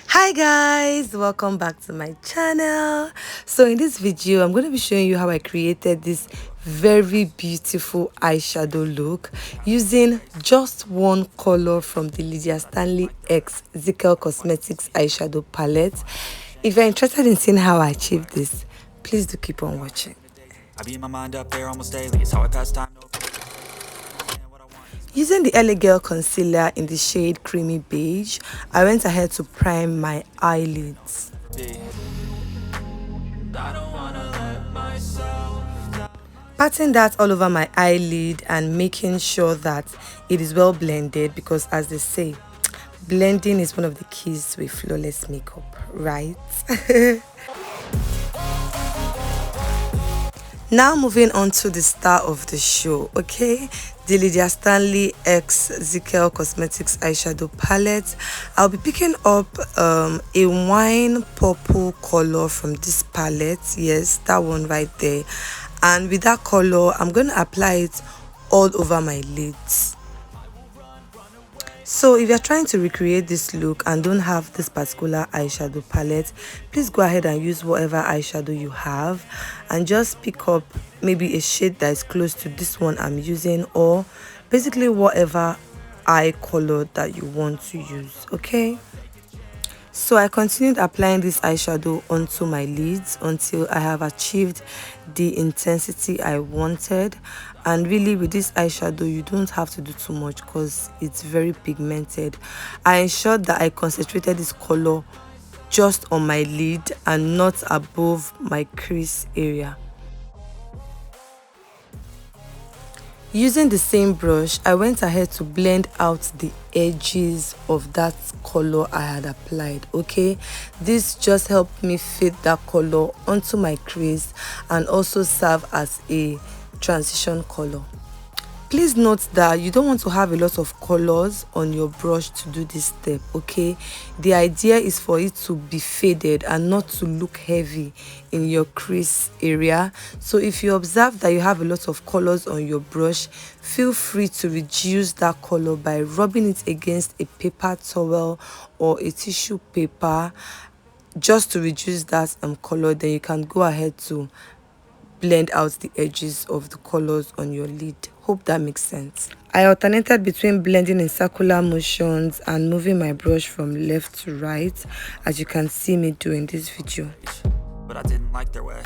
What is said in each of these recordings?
Hi guys, welcome back to my channel. So in this video I'm going to be showing you how I created this very beautiful eyeshadow look using just one color from the Lydia Stanley X Zikel Cosmetics eyeshadow palette. If you're interested in seeing how I achieved this, please do keep on watching. I be in my mind up there almost daily. It's how I pass time. Using the LA Girl concealer in the shade Creamy Beige, I went ahead to prime my eyelids. Patting that all over my eyelid and making sure that it is well blended, because as they say, blending is one of the keys to a flawless makeup, right? Now moving on to the star of the show, okay? The Lydia Stanley X Zikel Cosmetics eyeshadow palette. I'll be picking up a wine purple color from this palette. Yes, that one right there. And with that color, I'm going to apply it all over my lids. So if you're trying to recreate this look and don't have this particular eyeshadow palette, please go ahead and use whatever eyeshadow you have and just pick up maybe a shade that is close to this one I'm using, or basically whatever eye color that you want to use, okay? So I continued applying this eyeshadow onto my lids until I have achieved the intensity I wanted. And really with this eyeshadow you don't have to do too much because it's very pigmented. I ensured that I concentrated this color just on my lid and not above my crease area. Using the same brush, I went ahead to blend out the edges of that color I had applied, okay? This just helped me fit that color onto my crease and also serve as a transition color. Please note that you don't want to have a lot of colors on your brush to do this step, okay? The idea is for it to be faded and not to look heavy in your crease area. So if you observe that you have a lot of colors on your brush, feel free to reduce that color by rubbing it against a paper towel or a tissue paper just to reduce that color. Then you can go ahead to blend out the edges of the colors on your lid. Hope that makes sense. I alternated between blending in circular motions and moving my brush from left to right, as you can see me do in this video. But I didn't like their way.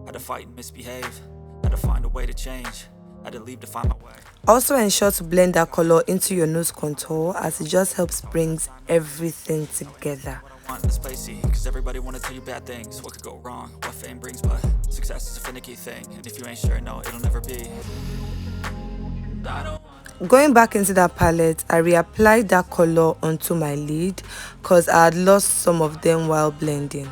Had to fight and misbehave. Had to find a way to change. Had to leave to find my way. Also ensure to blend that color into your nose contour, as it just helps brings everything together. It's spicy, cause everybody wanna tell you bad things. What could go wrong, what fame brings, but success is a finicky thing. And if you ain't sure, no, it'll never be. Going back into that palette, I reapplied that color onto my lid cause I had lost some of them while blending.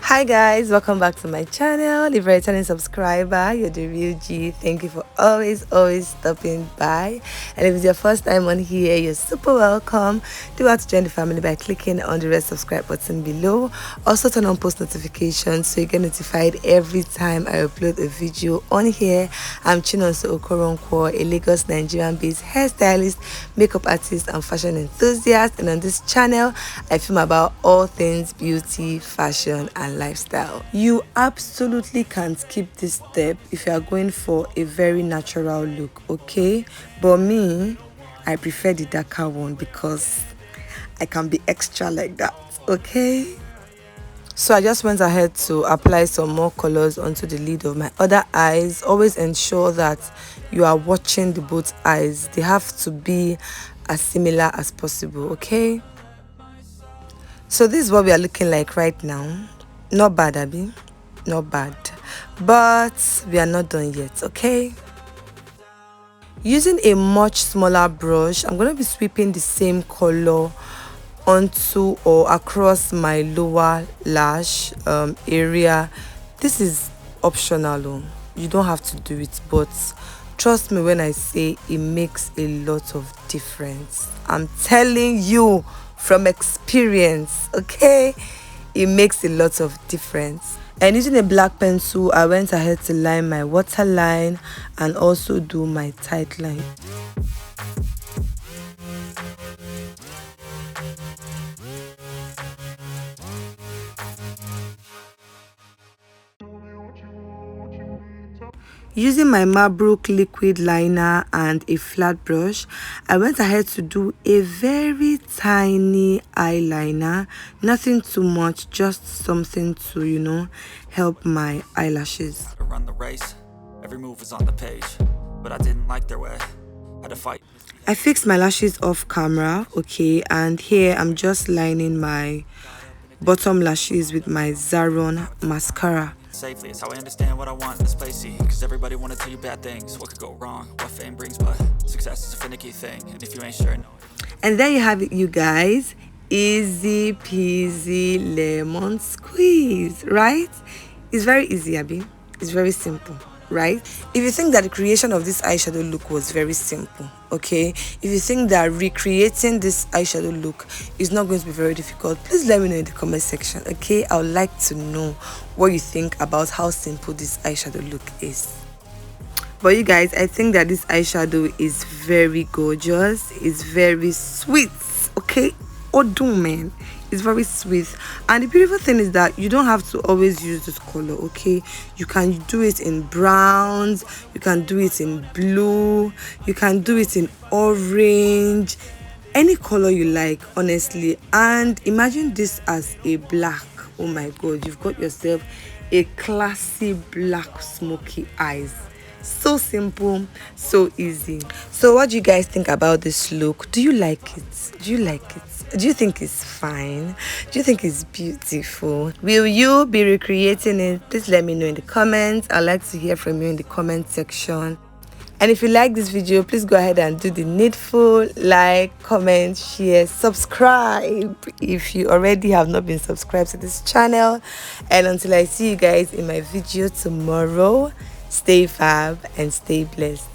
Hi guys, welcome back to my channel. If you're a returning subscriber, you're the real G. Thank you for always stopping by. And if it's your first time on here, you're super welcome. Do have to join the family by clicking on the red subscribe button below. Also turn on post notifications so you get notified every time I upload a video on here. I'm Chinonso Okoronkwo, a Lagos Nigerian based hairstylist, makeup artist and fashion enthusiast, and on this channel I film about all things beauty, fashion and lifestyle. You absolutely can't skip this step if you are going for a very natural look, okay? But me, I prefer the darker one because I can be extra like that, okay? So I just went ahead to apply some more colors onto the lid of my other eyes. Always ensure that you are watching the both eyes. They have to be as similar as possible, okay? So this is what we are looking like right now. Not bad, Abby. Not bad. But we are not done yet, okay? Using a much smaller brush, I'm going to be sweeping the same color onto or across my lower lash area. This is optional. You don't have to do it, but trust me when I say it makes a lot of difference. I'm telling you from experience, okay? It makes a lot of difference. And using a black pencil, I went ahead to line my waterline and also do my tight line. Using my Marbrook liquid liner and a flat brush, I went ahead to do a very tiny eyeliner. Nothing too much, just something to, you know, help my eyelashes. Run the race. Every move was on the page, but I didn't like their way. Had to fight. I fixed my lashes off camera, okay, and here I'm just lining my bottom lashes with my Zaron mascara. Safely, it's how I understand what I want in this place, see. Cause everybody wanna tell you bad things. What could go wrong, what fame brings, but success is a finicky thing. And if you ain't sure, no. And there you have it, you guys. Easy peasy lemon squeeze, right? It's very easy, Abby. It's very simple, right? If you think that the creation of this eyeshadow look was very simple, okay, if you think that recreating this eyeshadow look is not going to be very difficult, please let me know in the comment section, okay? I would like to know what you think about how simple this eyeshadow look is. But you guys, I think that this eyeshadow is very gorgeous. It's very sweet, okay? Odun, man, it's very sweet. And the beautiful thing is that you don't have to always use this color, okay? You can do it in browns, you can do it in blue, you can do it in orange, any color you like, honestly. And imagine this as a black. Oh my god, you've got yourself a classy black smoky eyes. So simple, so easy. So what do you guys think about this look? Do you like it? Do you like it? Do you think it's fine? Do you think it's beautiful? Will you be recreating it? Please let me know in the comments. I'd like to hear from you in the comment section. And if you like this video, please go ahead and do the needful, like, comment, share, subscribe if you already have not been subscribed to this channel. And until I see you guys in my video tomorrow, stay fab and stay blessed.